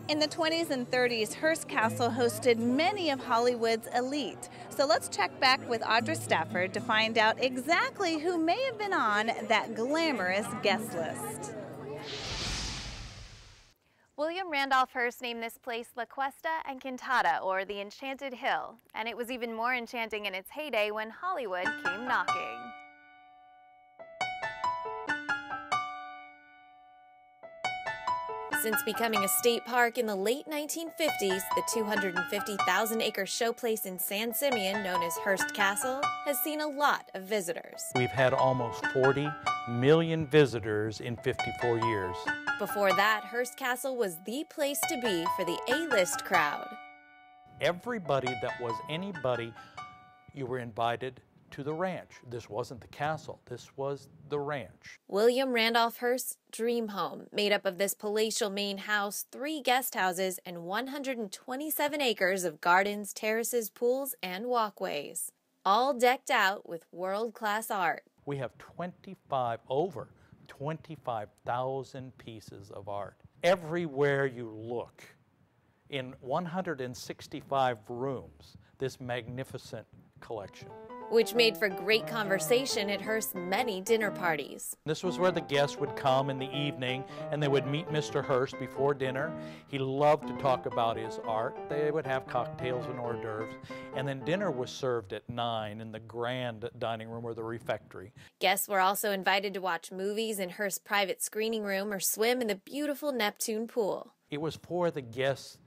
In the 20s and 30s, Hearst Castle hosted many of Hollywood's elite. So let's check back with Audra Stafford to find out exactly who may have been on that glamorous guest list. William Randolph Hearst named this place La Cuesta Encantada, or the Enchanted Hill, and it was even more enchanting in its heyday when Hollywood came knocking. Since becoming a state park in the late 1950s, the 250,000-acre showplace in San Simeon, known as Hearst Castle, has seen a lot of visitors. We've had almost 40 million visitors in 54 years. Before that, Hearst Castle was the place to be for the A-list crowd. Everybody that was anybody, you were invited to the ranch. This wasn't the castle, this was the ranch. William Randolph Hearst's dream home, made up of this palatial main house, 3 guest houses, and 127 acres of gardens, terraces, pools, and walkways, all decked out with world-class art. We have over 25,000 pieces of art. Everywhere you look, in 165 rooms, this magnificent collection. Which made for great conversation at Hearst's many dinner parties. This was where the guests would come in the evening and they would meet Mr. Hearst before dinner. He loved to talk about his art. They would have cocktails and hors d'oeuvres. And then dinner was served at 9 in the grand dining room or the refectory. Guests were also invited to watch movies in Hearst's private screening room or swim in the beautiful Neptune pool. It was for the guests'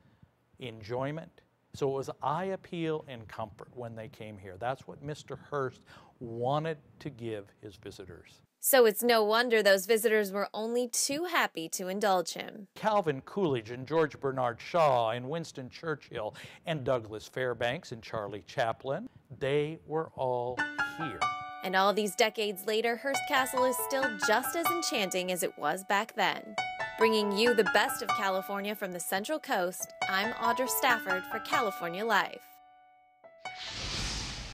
enjoyment. So it was eye appeal and comfort when they came here. That's what Mr. Hearst wanted to give his visitors. So it's no wonder those visitors were only too happy to indulge him. Calvin Coolidge and George Bernard Shaw and Winston Churchill and Douglas Fairbanks and Charlie Chaplin, they were all here. And all these decades later, Hearst Castle is still just as enchanting as it was back then. Bringing you the best of California from the Central Coast, I'm Audra Stafford for California Life.